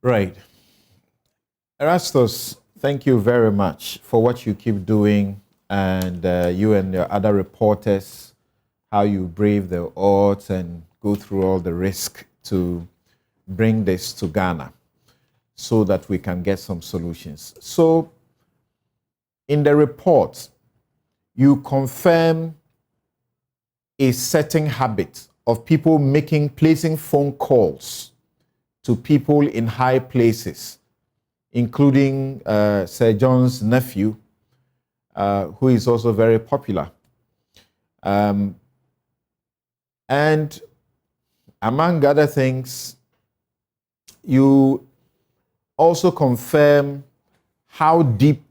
Right. Erastus, thank you very much for what you keep doing, and you and your other reporters, how you brave the odds and go through all the risk to bring this to Ghana so that we can get some solutions. So, in the report, you confirm a certain habit of people placing phone calls to people in high places, including Sir John's nephew, who is also very popular. And among other things, you also confirm how deep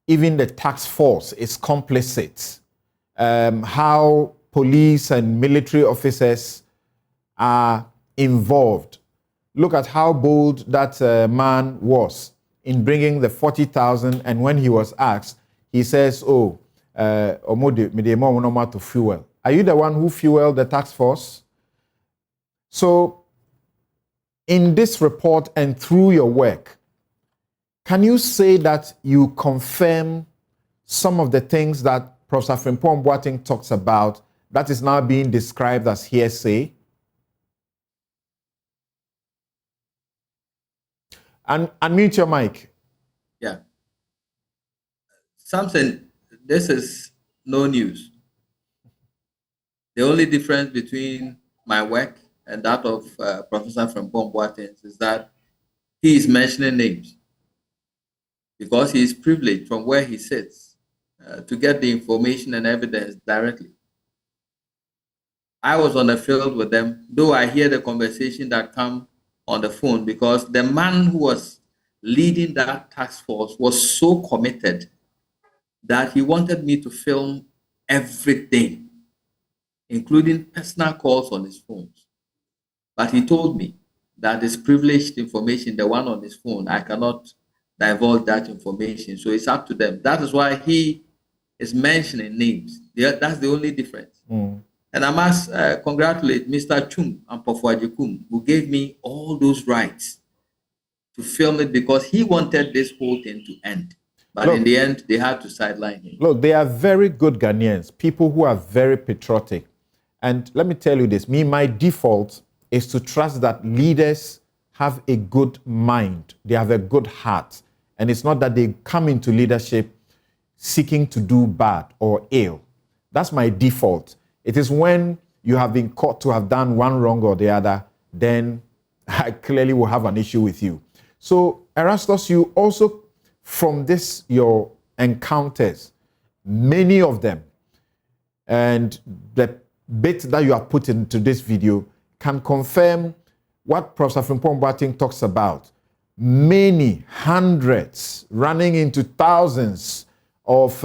even the task force is complicit, how police and military officers are involved. Look at how bold that man was in bringing the 40,000, and when he was asked, he says, to fuel. Are you the one who fueled the task force? So, in this report and through your work, can you say that you confirm some of the things that Professor Frimpong Boateng talks about that is now being described as hearsay? And unmute your mic. Yeah. Samson, this is no news. The only difference between my work and that of Professor Frimpong Boateng is that he is mentioning names because he is privileged from where he sits to get the information and evidence directly. I was on the field with them, though I hear the conversation that come on the phone because the man who was leading that task force was so committed that he wanted me to film everything, including personal calls on his phones. But he told me that this privileged information, the one on his phone, I cannot divulge that information. So it's up to them. That is why he is mentioning names. That's the only difference. And I must congratulate Mr. Chung and Pofuajikum, who gave me all those rights to film it because he wanted this whole thing to end. But in the end, they had to sideline him. Look, they are very good Ghanaians, people who are very patriotic. And let me tell you this, my default is to trust that leaders have a good mind, they have a good heart. And it's not that they come into leadership seeking to do bad or ill. That's my default. It is when you have been caught to have done one wrong or the other, then I clearly will have an issue with you. So, Erastus, you also, from this, your encounters, many of them, and the bit that you have put into this video can confirm what Professor Frimpong Boateng talks about. Many hundreds, running into thousands of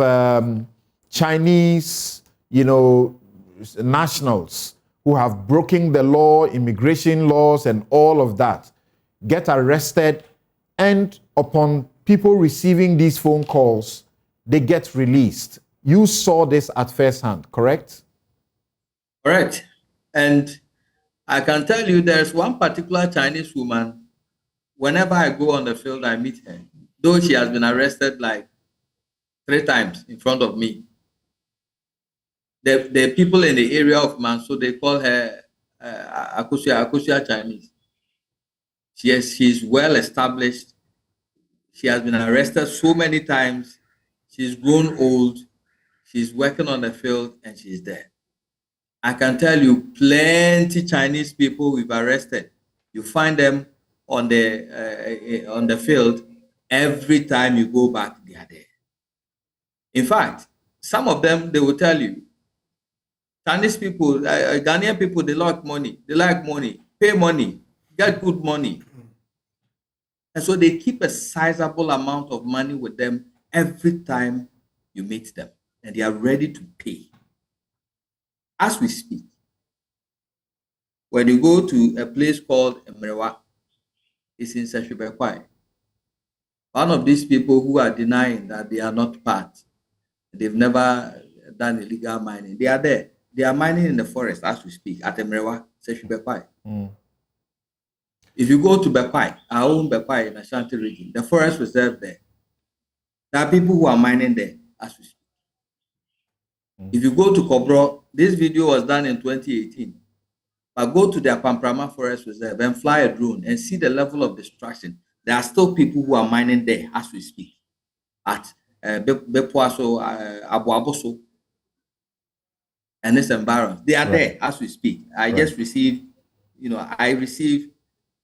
Chinese, nationals who have broken the law, immigration laws, and all of that, get arrested, and upon people receiving these phone calls, they get released. You saw this at first hand, correct? Correct. And I can tell you there's one particular Chinese woman, whenever I go on the field, I meet her, though she has been arrested like 3 times in front of me. The people in the area of Manso, they call her Akusia Chinese. She's well established. She has been arrested so many times. She's grown old. She's working on the field and she's there. I can tell you plenty Chinese people we've arrested. You find them on the field. Every time you go back, they are there. In fact, some of them, they will tell you, Chinese people, Ghanaian people, they like money. They like money, pay money, get good money. And so they keep a sizable amount of money with them every time you meet them. And they are ready to pay. As we speak, when you go to a place called Mrewa, it's in Seshibekwai. One of these people who are denying that they are not part, they've never done illegal mining, they are there. They are mining in the forest as we speak at Mrewa, Seshibekwai. If you go to Bekwai, our own Bekwai in Ashanti region, the forest reserve there, there are people who are mining there as we speak. If you go to Kobro, this video was done in 2018. But go to the Pamprama Forest Reserve and fly a drone and see the level of destruction. There are still people who are mining there as we speak. At Bepuaso, Abuaboso, and this environment. They are there as we speak. I just received, I received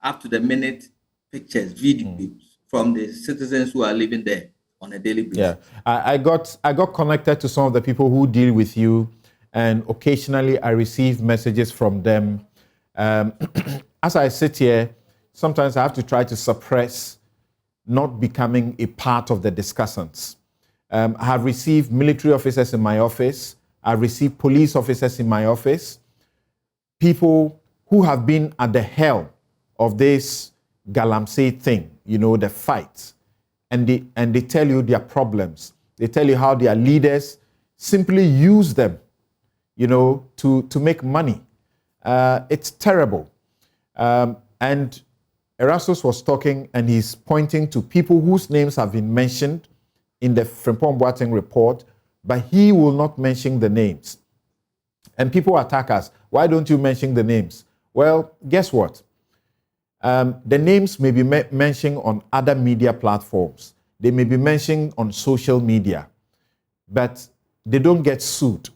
up to the minute pictures, videos from the citizens who are living there on a daily basis. Yeah, I got connected to some of the people who deal with you, and occasionally I receive messages from them. As I sit here, sometimes I have to try to suppress not becoming a part of the discussants. I have received military officers in my office. I've received police officers in my office. People who have been at the helm of this Galamsey thing, the fight. And they tell you their problems. They tell you how their leaders simply use them, to make money. It's terrible. And Erastus was talking, and he's pointing to people whose names have been mentioned in the Frimpong Boateng report, but he will not mention the names. And people attack us. Why don't you mention the names? Well, guess what? The names may be mentioned on other media platforms. They may be mentioned on social media, but they don't get sued.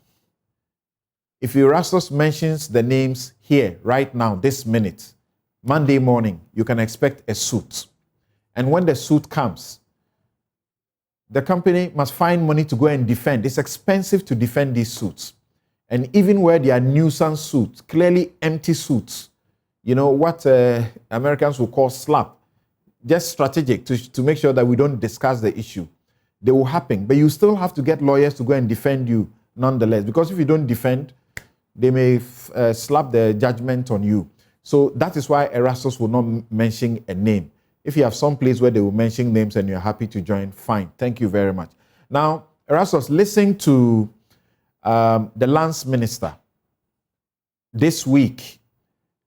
If Erastus mentions the names here, right now, this minute, Monday morning, you can expect a suit. And when the suit comes, the company must find money to go and defend. It's expensive to defend these suits. And even where they are nuisance suits, clearly empty suits, what Americans will call slap, just strategic to make sure that we don't discuss the issue. They will happen, but you still have to get lawyers to go and defend you nonetheless, because if you don't defend, they may slap the judgment on you. So that is why Erastus will not mention a name. If you have some place where they will mention names and you're happy to join, fine. Thank you very much. Now, Erastus, listen to the Lance Minister this week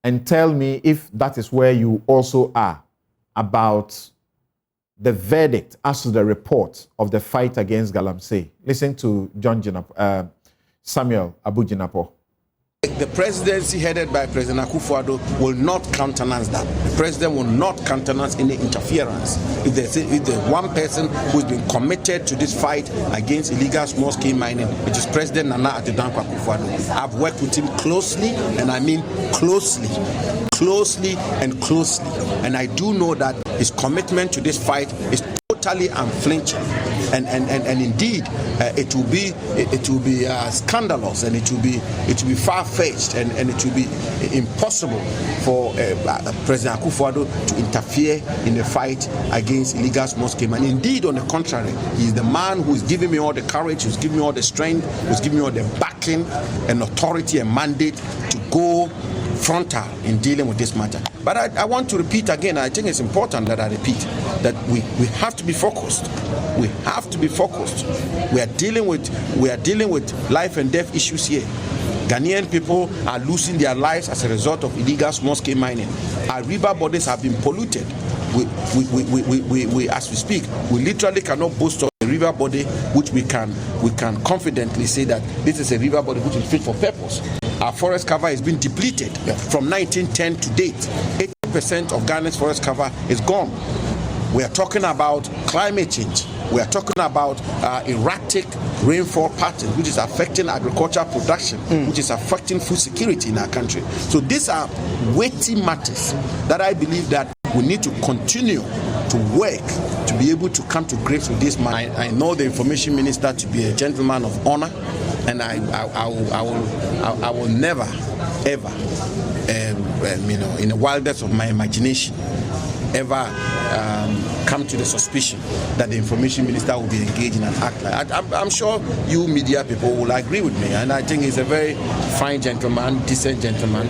and tell me if that is where you also are about the verdict as to the report of the fight against Galamsey. Listen to Samuel Abu-Jinapor. The presidency headed by President Akufo-Addo will not countenance that. The president will not countenance any interference. If there's one person who's been committed to this fight against illegal small-scale mining, it is President Nana Addo Akufo-Addo. I've worked with him closely, and I mean closely and closely. And I do know that his commitment to this fight is totally unflinching, and indeed it will be scandalous, and it will be far-fetched, and it will be impossible for President Akufo-Addo to interfere in the fight against illegal small-scale mining. Indeed, on the contrary, he is the man who is giving me all the courage, who's giving me all the strength, who's giving me all the backing and authority and mandate to go frontal in dealing with this matter. But I want to repeat again, I think it's important that I repeat, that we have to be focused. We have to be focused. We are dealing with life and death issues here. Ghanaian people are losing their lives as a result of illegal small-scale mining. Our river bodies have been polluted. We as we speak, we literally cannot boast of a river body which we can confidently say that this is a river body which is fit for purpose. Our forest cover has been depleted from 1910 to date. 80% of Ghana's forest cover is gone. We are talking about climate change. We are talking about erratic rainfall patterns, which is affecting agricultural production, which is affecting food security in our country. So these are weighty matters that I believe that we need to continue to work to be able to come to grips with this matter. I know the information minister to be a gentleman of honor, and I will never, ever, in the wildest of my imagination, ever come to the suspicion that the information minister will be engaged in an act like that. I'm sure you media people will agree with me, and I think he's a very fine gentleman, decent gentleman,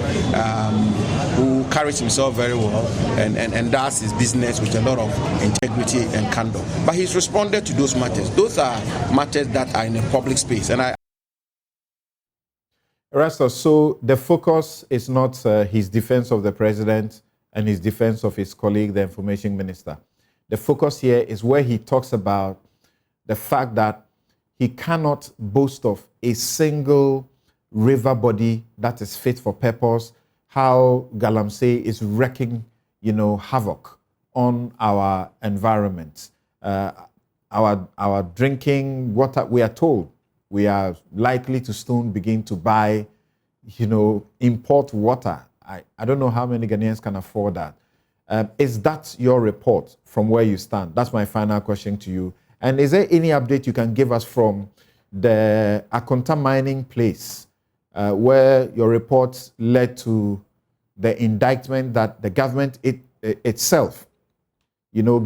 who carries himself very well and does his business with a lot of integrity and candor. But he's responded to those matters. Those are matters that are in a public space, and Erastus, so the focus is not his defense of the president and his defense of his colleague, the information minister. The focus here is where he talks about the fact that he cannot boast of a single river body that is fit for purpose, how Galamsey is wreaking, havoc on our environment. Our drinking water, we are told we are likely to soon begin to buy, import water. I don't know how many Ghanaians can afford that. Is that your report from where you stand? That's my final question to you. And is there any update you can give us from the Akonta mining place where your reports led to the indictment that the government itself,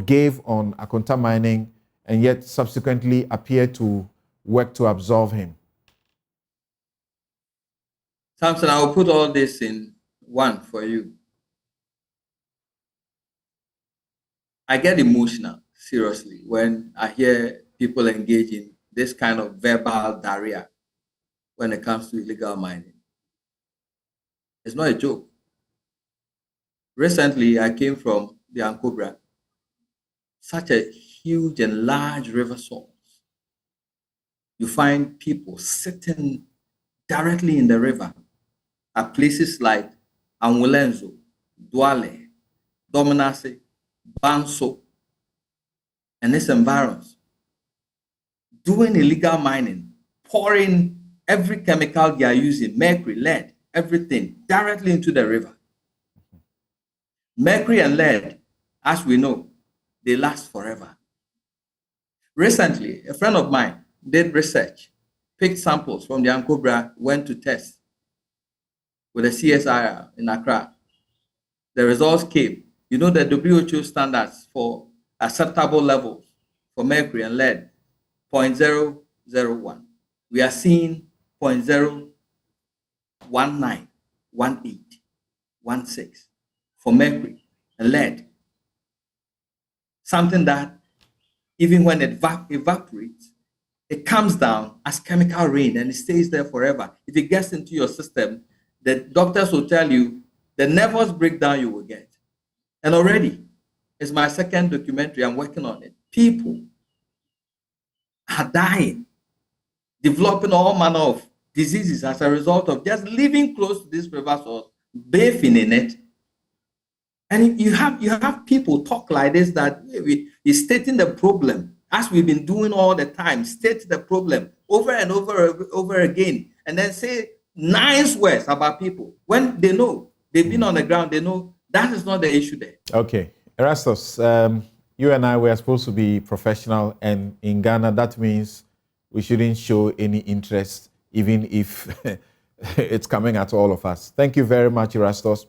gave on Akonta mining, and yet subsequently appeared to work to absolve him? Samson, I will put all this in one for you. I get emotional, seriously, when I hear people engage in this kind of verbal diarrhea when it comes to illegal mining. It's not a joke. Recently, I came from the Ankobra, such a huge and large river source. You find people sitting directly in the river at places like Anwulenzo, Douale, Dominase, Banso, and its environs, doing illegal mining, pouring every chemical they are using, mercury, lead, everything, directly into the river. Mercury and lead, as we know, they last forever. Recently, a friend of mine did research, picked samples from the Ankobra, went to test with a CSIR in Accra. The results came. You know the WHO standards for acceptable levels for mercury and lead, 0.001. We are seeing 0.019, 18, 16 for mercury and lead. Something that even when it evaporates, it comes down as chemical rain and it stays there forever. If it gets into your system, the doctors will tell you the nervous breakdown you will get. And already, it's my second documentary, I'm working on it. People are dying, developing all manner of diseases as a result of just living close to this river source, bathing in it. And you have people talk like this, that is stating the problem, as we've been doing all the time, state the problem over and over again, and then say nice words about people when they know, they've been on the ground, they know that is not the issue there. Okay. Erastus, you and I were supposed to be professional, and in Ghana, that means we shouldn't show any interest, even if it's coming at all of us. Thank you very much, Erastus.